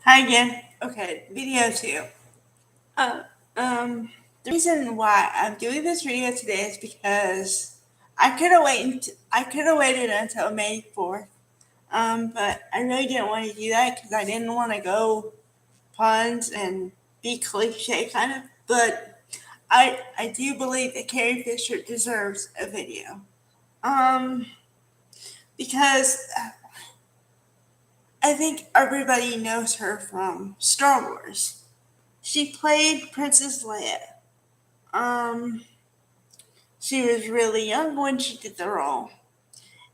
Hi again. Okay, video two. Uh, the reason why I'm doing this video today is because I could have waited until May 4th. But I really didn't want to do that because I didn't want to go puns and be cliche kind of. But I do believe that Carrie Fisher deserves a video. Um, because I think everybody knows her from Star Wars. She played Princess Leia. Um, she was really young when she did the role.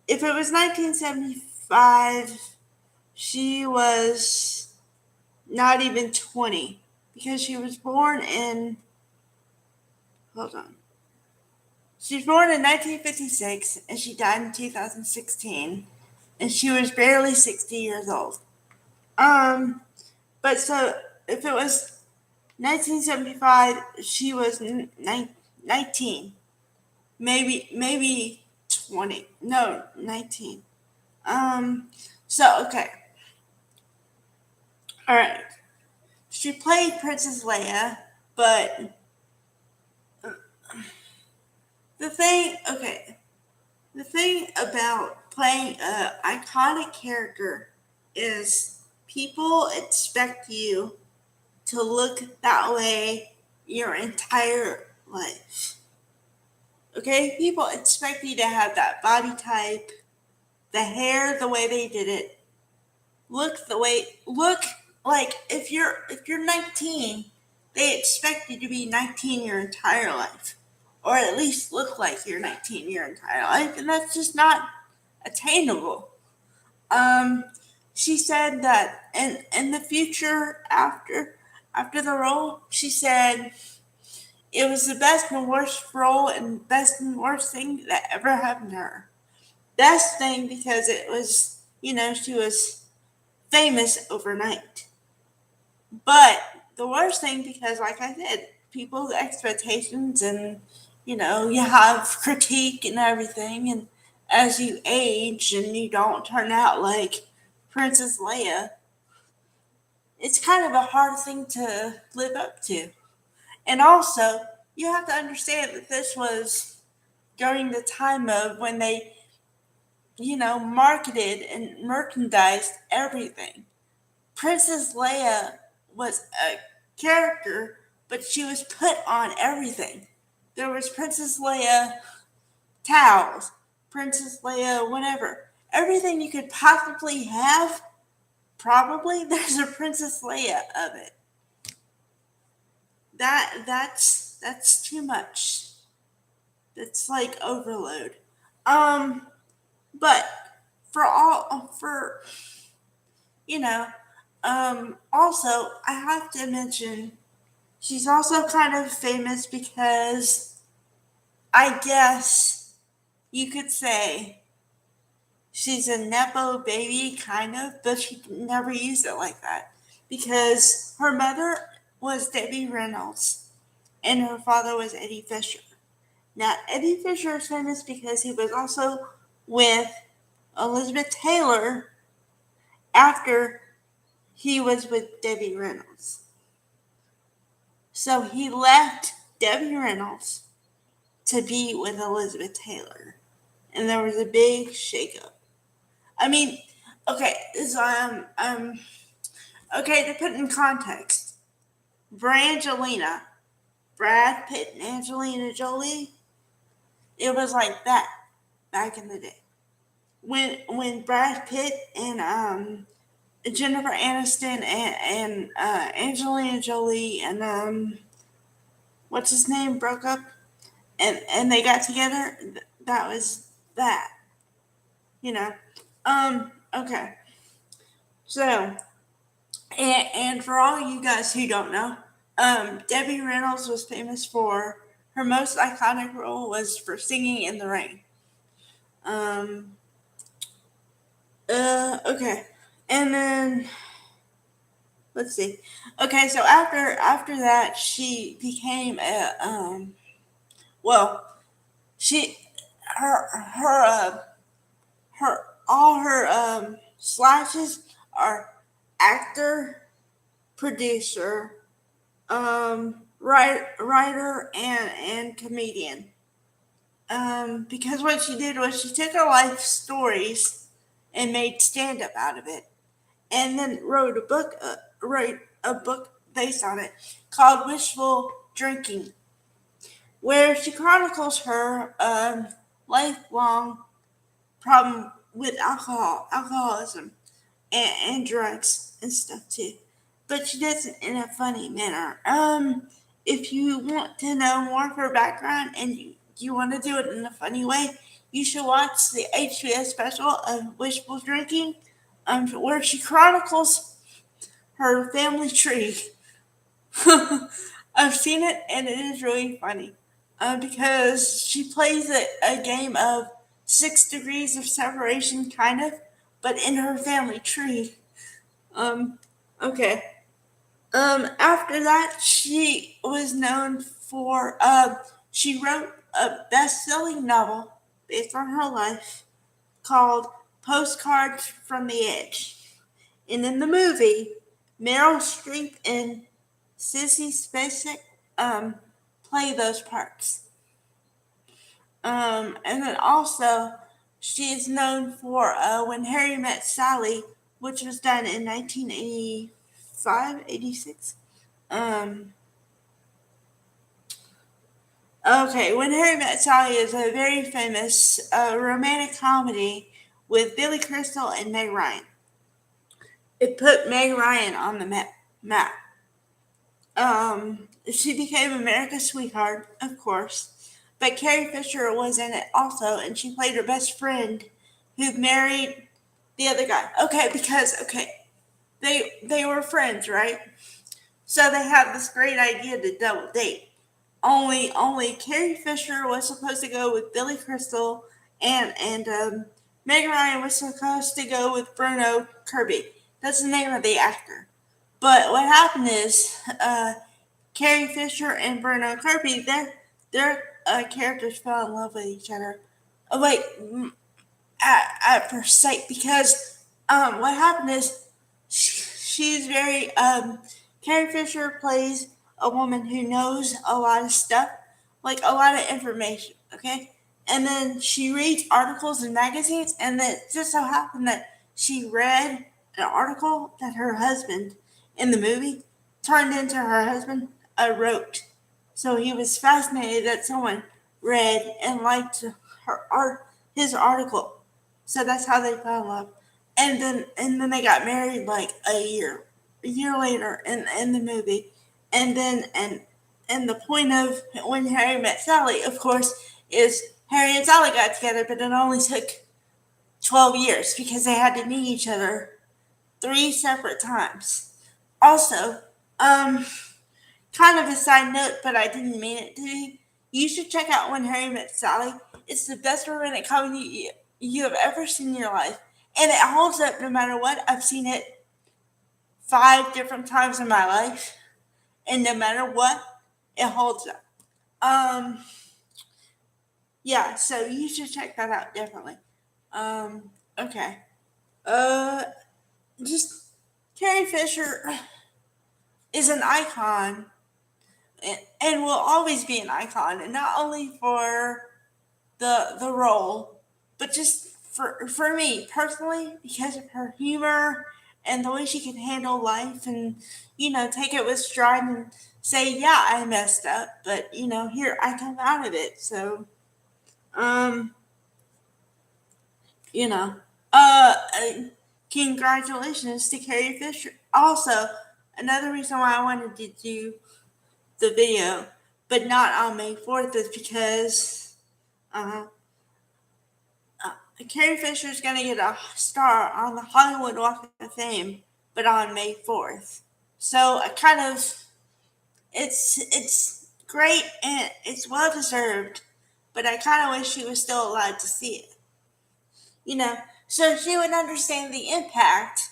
If it was 1975, she was not even 20 because she was born in, hold on. She was born in 1956 and she died in 2016 and she was barely 60 years old. Um, but so if it was 1975, she was 19. Maybe 20. No, 19. Um okay. All right. She played Princess Leia, but the thing, okay, the thing about playing an iconic character is people expect you to look that way your entire life. Okay? People expect you to have that body type, the hair the way they did it, look like if you're 19, they expect you to be 19 your entire life, or at least look like you're 19 your entire life, and that's just not attainable. Um, she said that in the future after the role, she said it was the best and worst role and best and worst thing that ever happened to her. Best thing because it was, she was famous overnight. But the worst thing, because like I said, people's expectations and, you have critique and everything. And as you age and you don't turn out like Princess Leia, it's kind of a hard thing to live up to. And also, you have to understand that this was during the time of when they, marketed and merchandised everything. Princess Leia was a character, but she was put on everything. There was Princess Leia towels, Princess Leia whatever. Everything you could possibly have, probably there's a Princess Leia of it. That's too much. That's like overload. Um, but for you know, also I have to mention she's also kind of famous because I guess you could say she's a Nepo baby, kind of, but she never used it like that because her mother was Debbie Reynolds and her father was Eddie Fisher. Now, Eddie Fisher is famous because he was also with Elizabeth Taylor after he was with Debbie Reynolds. So he left Debbie Reynolds to be with Elizabeth Taylor. And there was a big shakeup. I mean, okay, so okay, to put in context, Brangelina, Brad Pitt and Angelina Jolie, it was like that back in the day. When Brad Pitt and Jennifer Aniston and Angelina Jolie and what's his name broke up and they got together, that was that, you know. Okay. So, and for all you guys who don't know, Debbie Reynolds was famous for her most iconic role was for Singing in the Rain. Um, okay, and then let's see. Okay, so after that, she became a well, she her all her slashes are actor. producer, writer, and comedian. Because what she did was she took her life stories and made stand up out of it, and then wrote a book based on it called Wishful Drinking, where she chronicles her lifelong problem with alcoholism, and drugs and stuff too. But she does it in a funny manner. If you want to know more of her background and you want to do it in a funny way, you should watch the HBO special of Wishful Drinking, where she chronicles her family tree. I've seen it and it is really funny, because she plays a game of 6 degrees of separation, kind of, but in her family tree. Um, okay. After that, she was known for, she wrote a best selling novel based on her life called Postcards from the Edge. And in the movie, Meryl Streep and Sissy Spacek play those parts. And then also, she is known for When Harry Met Sally, which was done in 1985, 86. Um, okay, When Harry Met Sally is a very famous romantic comedy with Billy Crystal and Meg Ryan. It put Meg Ryan on the map. She became America's sweetheart, of course, but Carrie Fisher was in it also, and she played her best friend who married the other guy. Okay, because they were friends, right? So they had this great idea to double date. Only Carrie Fisher was supposed to go with Billy Crystal, and Meg Ryan was supposed to go with Bruno Kirby. That's the name of the actor. But what happened is, Carrie Fisher and Bruno Kirby, their characters fell in love with each other, like, at first sight. Because what happened is, she's very Carrie Fisher plays a woman who knows a lot of stuff, like a lot of information. Okay, and then she reads articles in magazines, and then it just so happened that she read an article that her husband in the movie turned into her husband wrote. So he was fascinated that someone read and liked his article. So that's how they fell in love. And then they got married like a year later in the movie. And the point of When Harry Met Sally, of course, is Harry and Sally got together, but it only took 12 years because they had to meet each other 3 separate times. Also, kind of a side note, but I didn't mean it to be. You should check out When Harry Met Sally. It's the best romantic comedy you have ever seen in your life, and it holds up no matter what. I've seen it 5 different times in my life, and no matter what, it holds up. Um, yeah, so you should check that out definitely. Okay. Uh, just Carrie Fisher is an icon, and will always be an icon, and not only for the role, but just for me personally, because of her humor and the way she can handle life, and take it with stride and say, yeah, I messed up, but here I come out of it. So um you know uh congratulations to Carrie Fisher. Also, another reason why I wanted to do the video, but not on May 4th, is because uh, uh, Carrie Fisher is going to get a star on the Hollywood Walk of Fame, but on May 4th. So I kind of, it's great and it's well deserved, but I kind of wish she was still alive to see it. You know, so she would understand the impact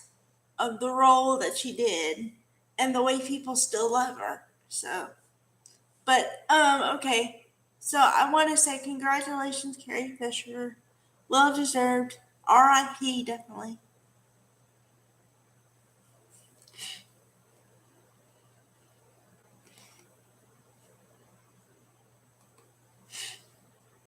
of the role that she did and the way people still love her. So, but okay. So I want to say congratulations, Carrie Fisher. Well deserved. R.I.P. Definitely.